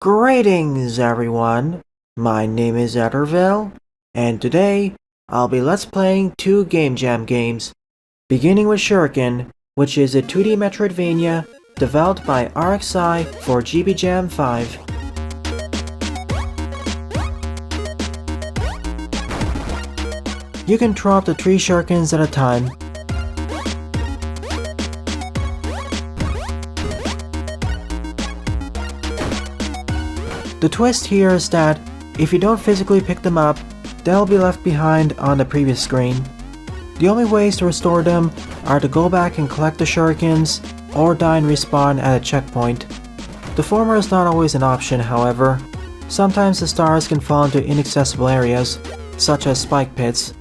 Greetings everyone, my name is Etterville, and today I'll be let's playing two GBJAM games, beginning with Shuriken, which is a 2D Metroidvania developed by RXI for GBJAM 5. You can throw up to 3 Shurikens at a time. The twist here is that if you don't physically pick them up, they'll be left behind on the previous screen. The only ways to restore them are to go back and collect the Shurikens, or die and respawn at a checkpoint. The former is not always an option, however. Sometimes the stars can fall into inaccessible areas, such as spike pits.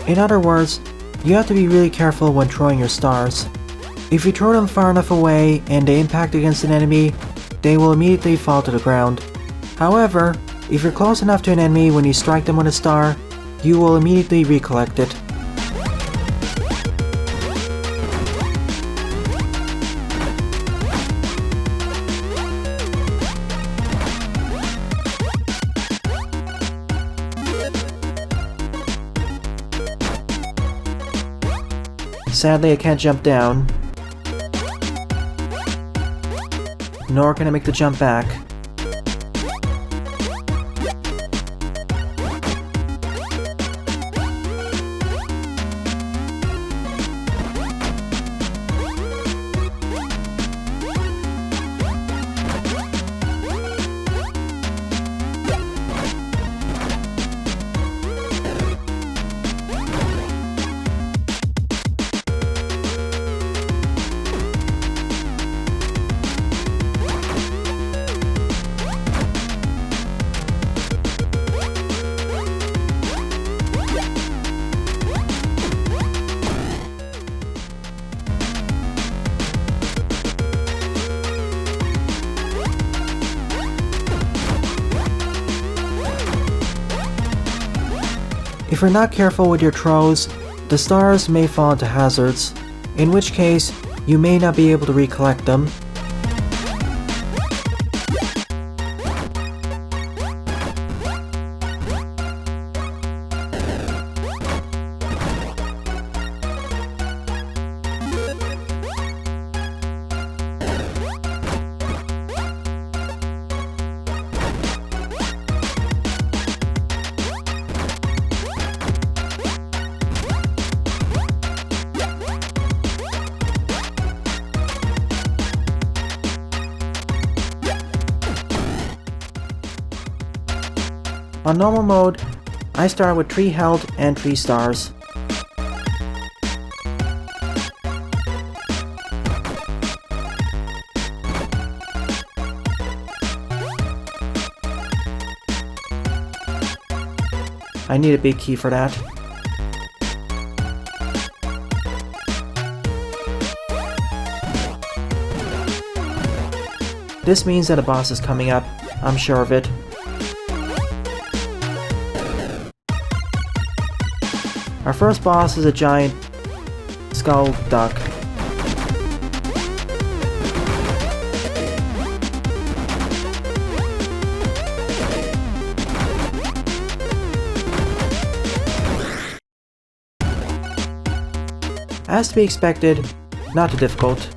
In other words, you have to be really careful when throwing your stars. If you throw them far enough away and they impact against an enemy, they will immediately fall to the ground. However, if you're close enough to an enemy when you strike them with a star, you will immediately recollect it. Sadly, I can't jump down, nor can I make the jump back. If you're not careful with your throws, the stars may fall into hazards, in which case you may not be able to recollect them. On normal mode, I start with 3 health and 3 stars. I need a big key for that. This means that a boss is coming up, I'm sure of it. Our first boss is a giant skull duck. As to be expected, not too difficult.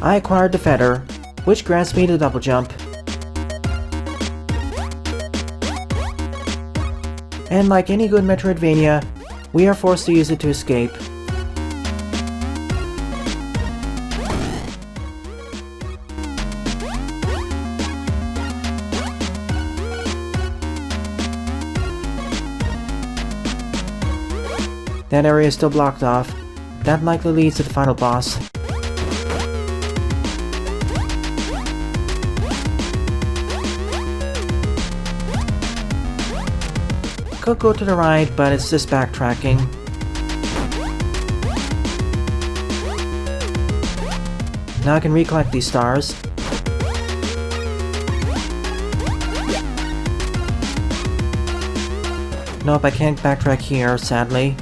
I acquired the feather, which grants me the double jump. And like any good Metroidvania, we are forced to use it to escape. That area is still blocked off. That likely leads to the final boss. Could go to the right, but it's just backtracking. Now I can recollect these stars. Nope, I can't backtrack here, sadly.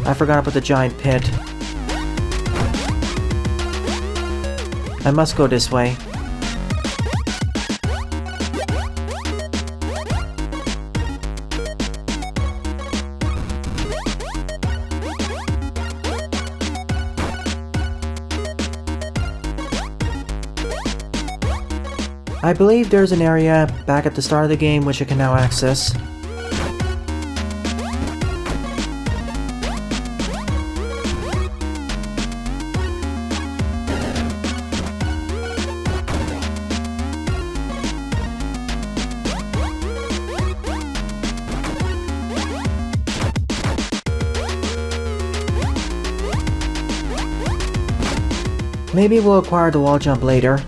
I forgot about the giant pit. I must go this way. I believe there's an area back at the start of the game which I can now access. Maybe we'll acquire the wall jump later.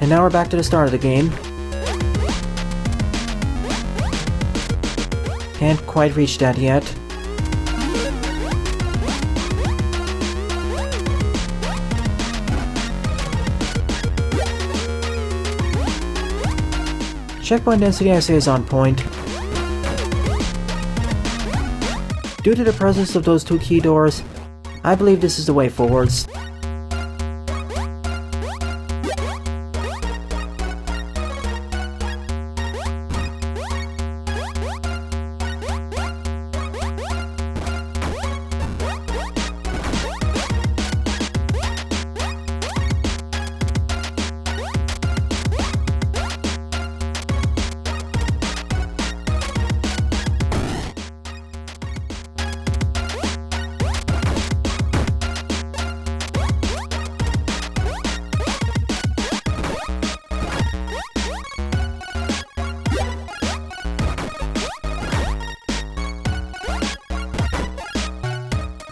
And now we're back to the start of the game. Can't quite reach that yet. Checkpoint density I say is on point. Due to the presence of those two key doors, I believe this is the way forwards.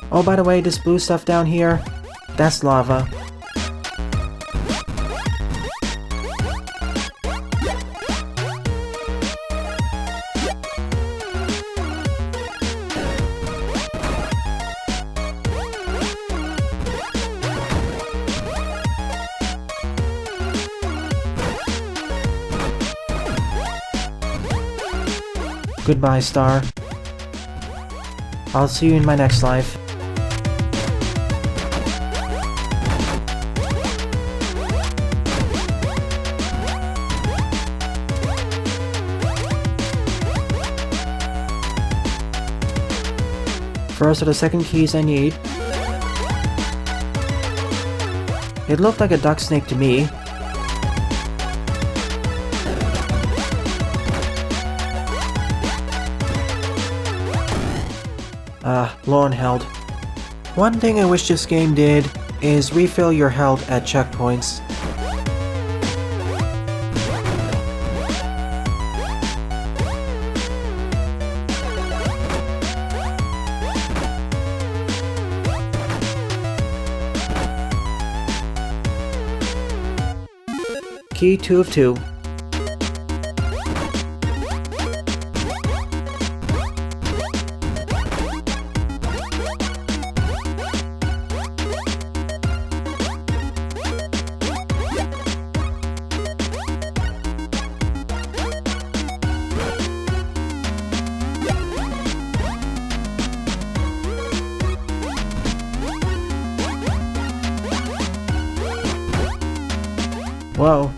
Oh, by the way, this blue stuff down here, that's lava. Goodbye, star. I'll see you in my next life. First are the second keys I need. It looked like a duck snake to me. Low on health. One thing I wish this game did is refill your health at checkpoints. Key 2 of 2. Whoa.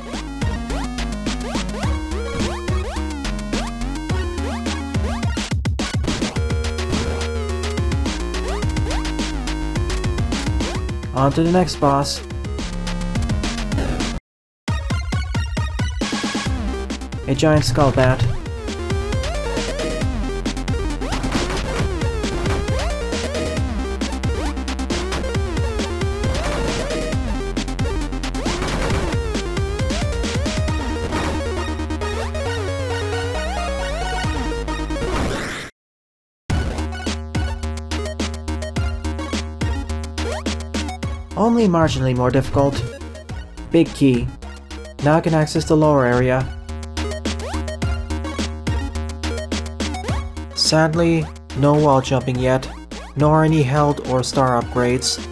On to the next boss. A giant skull bat. Only marginally more difficult. Big key. Now I can access the lower area. Sadly, no wall jumping yet, nor any health or star upgrades.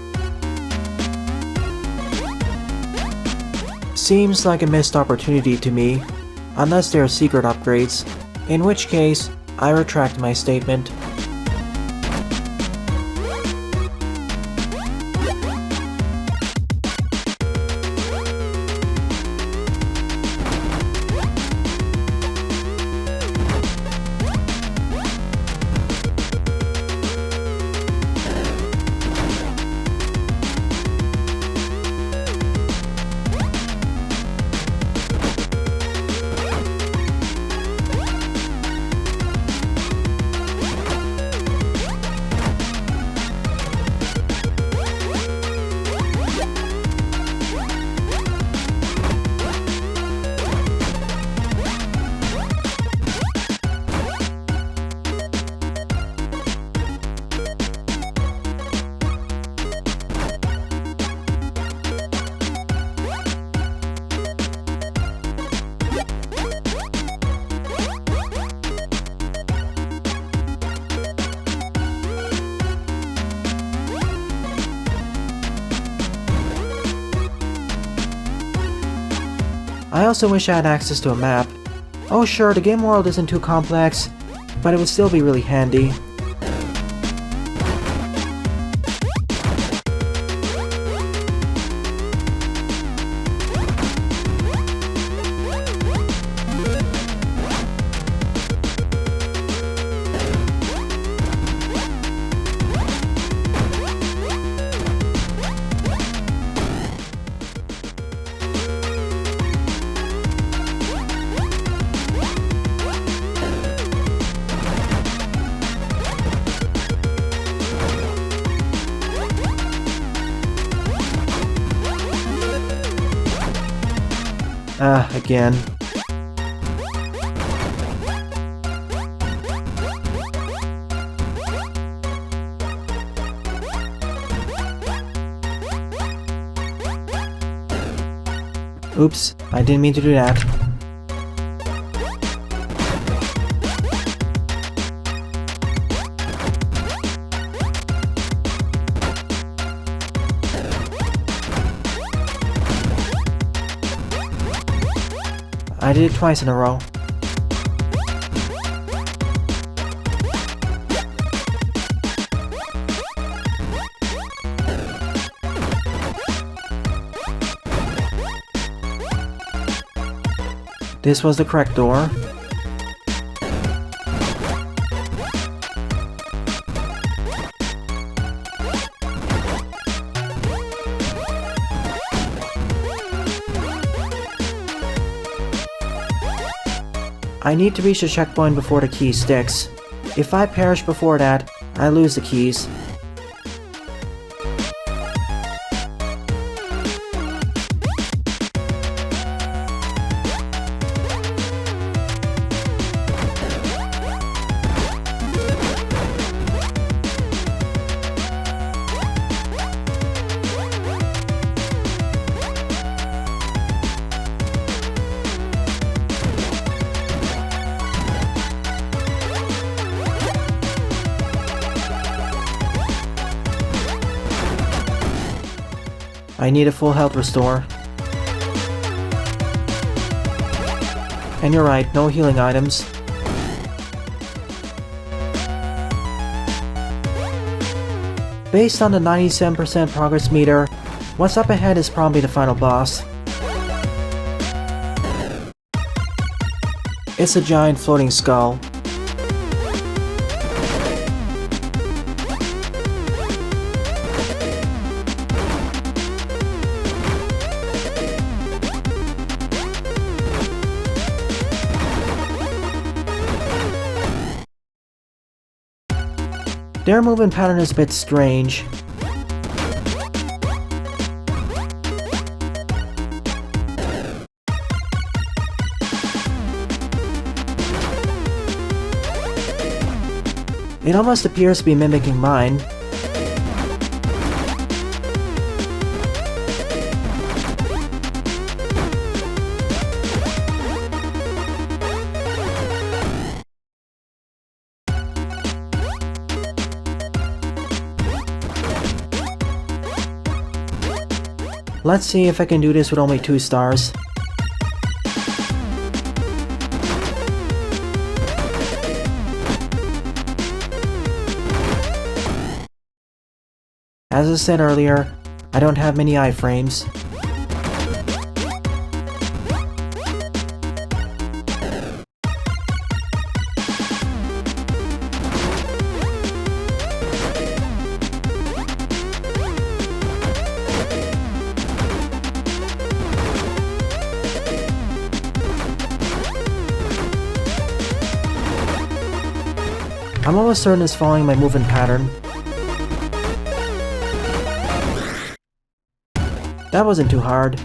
Seems like a missed opportunity to me, unless they are secret upgrades, in which case, I retract my statement. I also wish I had access to a map. Oh sure, the game world isn't too complex, but it would still be really handy. Again. Oops, I didn't mean to do that. I did it twice in a row. This was the correct door. I need to reach the checkpoint before the key sticks. If I perish before that, I lose the keys. I need a full health restore. And you're right, no healing items. Based on the 97% progress meter, what's up ahead is probably the final boss. It's a giant floating skull. Their movement pattern is a bit strange. It almost appears to be mimicking mine. Let's see if I can do this with only 2 stars. As I said earlier, I don't have many iframes. I'm almost certain it's following my movement pattern. That wasn't too hard.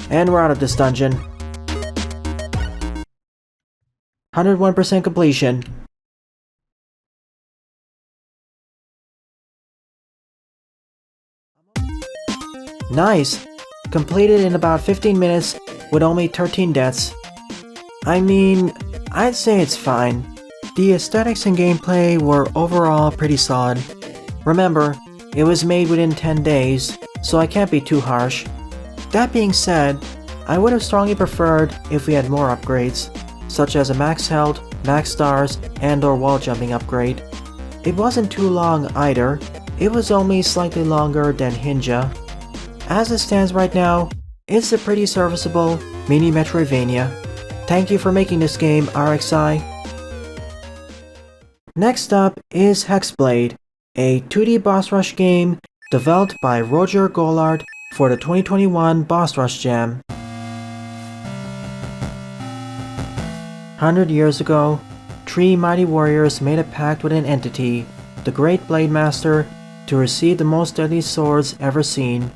And we're out of this dungeon. 101% completion. Nice! Completed in about 15 minutes with only 13 deaths. I mean, I'd say it's fine. The aesthetics and gameplay were overall pretty solid. Remember, it was made within 10 days, so I can't be too harsh. That being said, I would have strongly preferred if we had more upgrades, such as a max health, max stars, and/or wall jumping upgrade. It wasn't too long either, it was only slightly longer than Hinja. As it stands right now, it's a pretty serviceable mini Metroidvania. Thank you for making this game, RXI. Next up is Hexblade, a 2D boss rush game developed by Róger Goulart for the 2021 Boss Rush Jam. 100 years ago, 3 mighty warriors made a pact with an entity, the Great Blade Master, to receive the most deadly swords ever seen.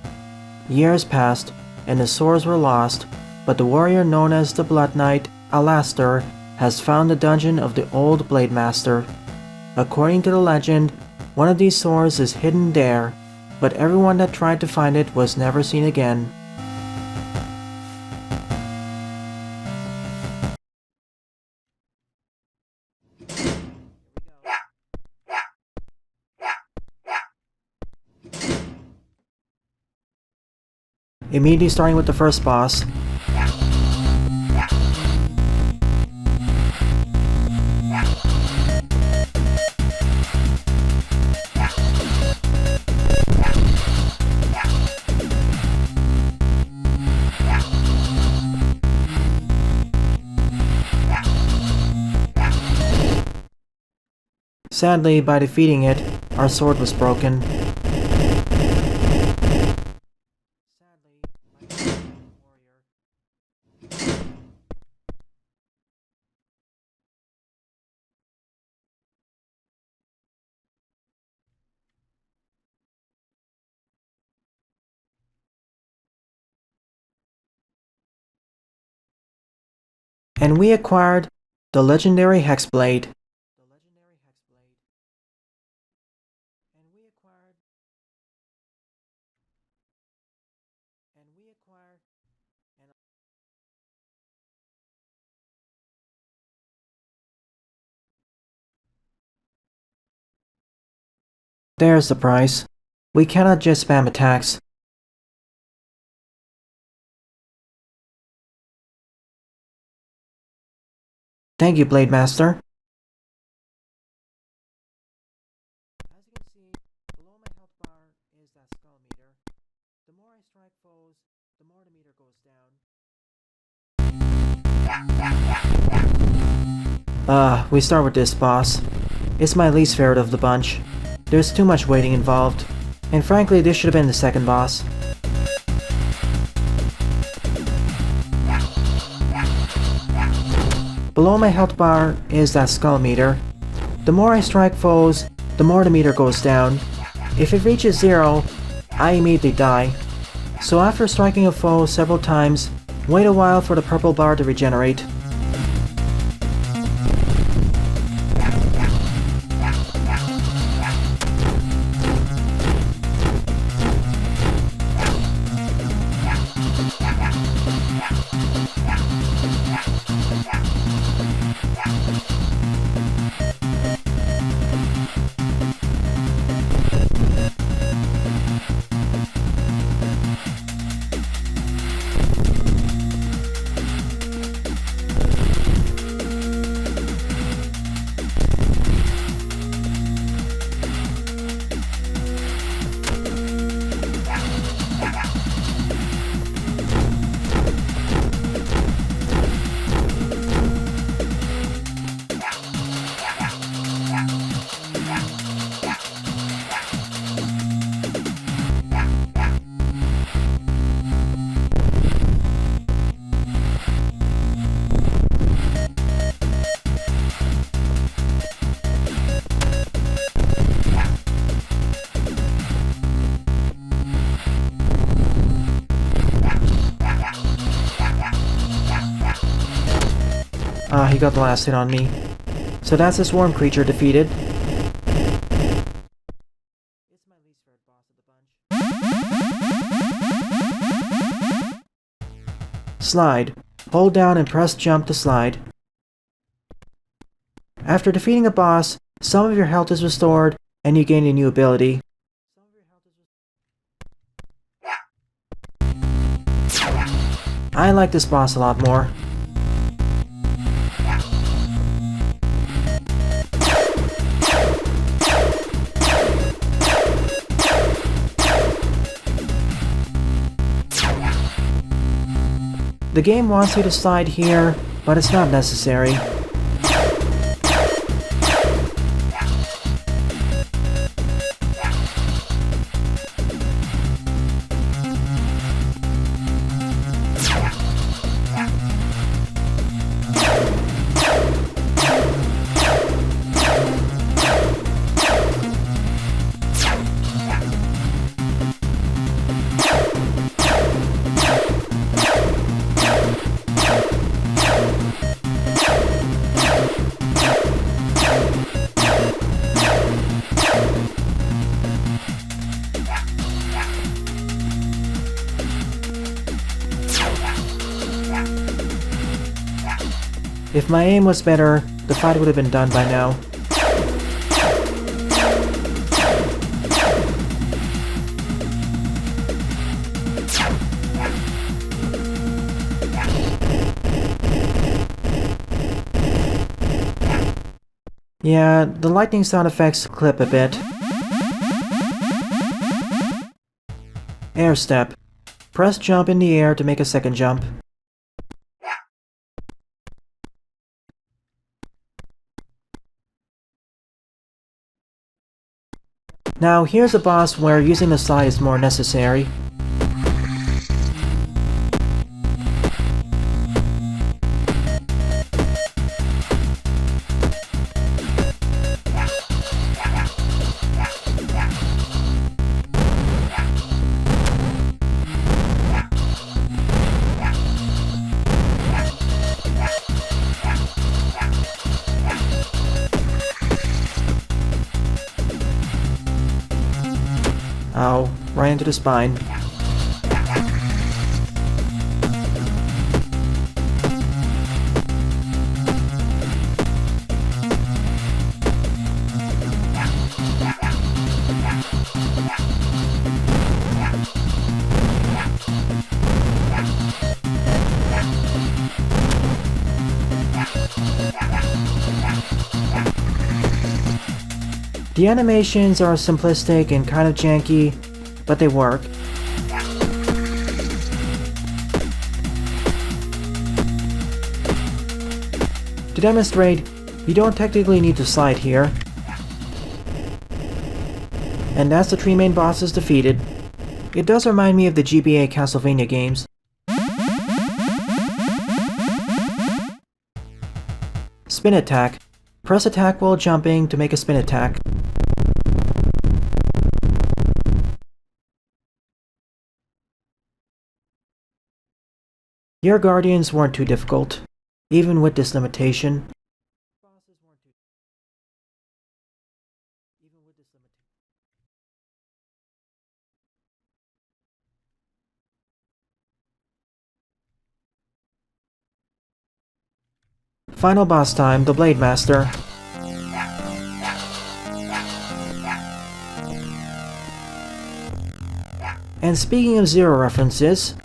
Years passed, and the swords were lost, but the warrior known as the Blood Knight, Alastair, has found the dungeon of the old Blade Master. According to the legend, one of these swords is hidden there, but everyone that tried to find it was never seen again. Immediately starting with the first boss. Sadly, by defeating it, our sword was broken. And we acquired the legendary Hexblade. There's the price. We cannot just spam attacks. Thank you, Blade Master. As you can see, below my health bar is that skull meter. The more I strike foes, the more the meter goes down. We start with this boss. It's my least favorite of the bunch. There's too much waiting involved, and frankly this should have been the second boss. Below my health bar is that skull meter. The more I strike foes, the more the meter goes down. If it reaches 0, I immediately die. So after striking a foe several times, wait a while for the purple bar to regenerate. Ah, he got the last hit on me. So that's the swarm creature defeated. It's my least favorite boss of the bunch. Slide. Hold down and press jump to slide. After defeating a boss, some of your health is restored, and you gain a new ability. I like this boss a lot more. The game wants you to slide here, but it's not necessary. If my aim was better, the fight would have been done by now. Yeah, the lightning sound effects clip a bit. Air step. Press jump in the air to make a second jump. Now here's a boss where using the slide is more necessary. Ow, right into the spine. The animations are simplistic and kind of janky, but they work. To demonstrate, you don't technically need to slide here. And that's the 3 main bosses defeated. It does remind me of the GBA Castlevania games. Spin attack. Press attack while jumping to make a spin attack. Your guardians weren't too difficult, even with this limitation. Final boss time, the Blade Master. And speaking of Zero references,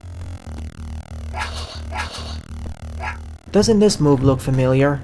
doesn't this move look familiar?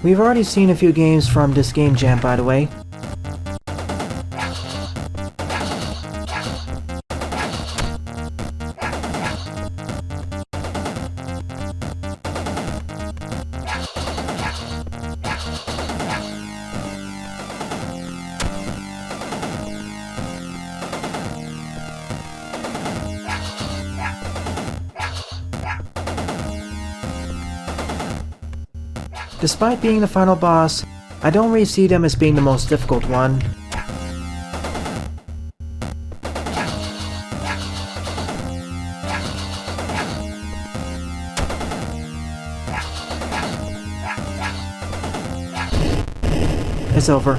We've already seen a few games from this game jam, by the way. Despite being the final boss, I don't really see them as being the most difficult one. It's over.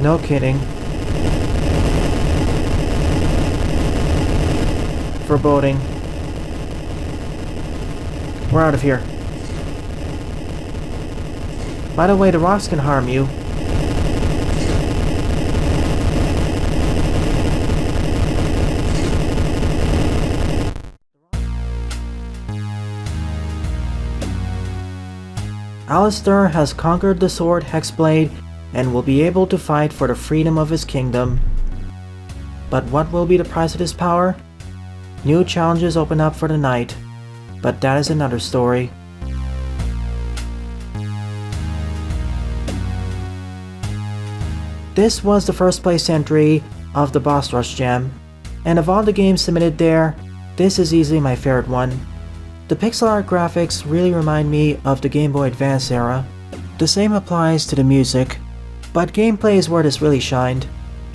No kidding. Foreboding. We're out of here. By the way, the rocks can harm you. Alistair has conquered the sword Hexblade and will be able to fight for the freedom of his kingdom. But what will be the price of this power? New challenges open up for the knight, but that is another story. This was the first place entry of the Boss Rush Jam, and of all the games submitted there, this is easily my favorite one. The pixel art graphics really remind me of the Game Boy Advance era. The same applies to the music, but gameplay is where this really shined.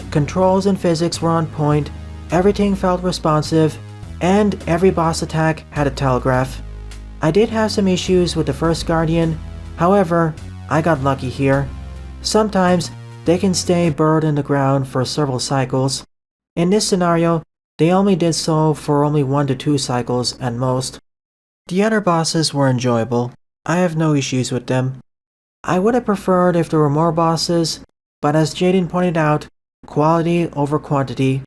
Controls and physics were on point, everything felt responsive, and every boss attack had a telegraph. I did have some issues with the first Guardian, however, I got lucky here. Sometimes they can stay burrowed in the ground for several cycles. In this scenario, they only did so for only 1 to 2 cycles at most. The other bosses were enjoyable. I have no issues with them. I would have preferred if there were more bosses, but as Jaden pointed out, quality over quantity.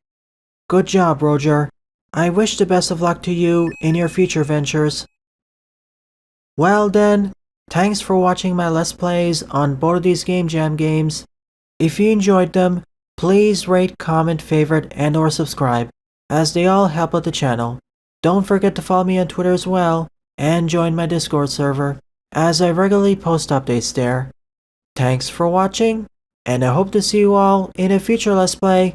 Good job, Róger. I wish the best of luck to you in your future ventures. Well then, thanks for watching my Let's Plays on both of these Game Jam games. If you enjoyed them, please rate, comment, favorite, and or subscribe, as they all help out the channel. Don't forget to follow me on Twitter as well, and join my Discord server, as I regularly post updates there. Thanks for watching, and I hope to see you all in a future Let's Play.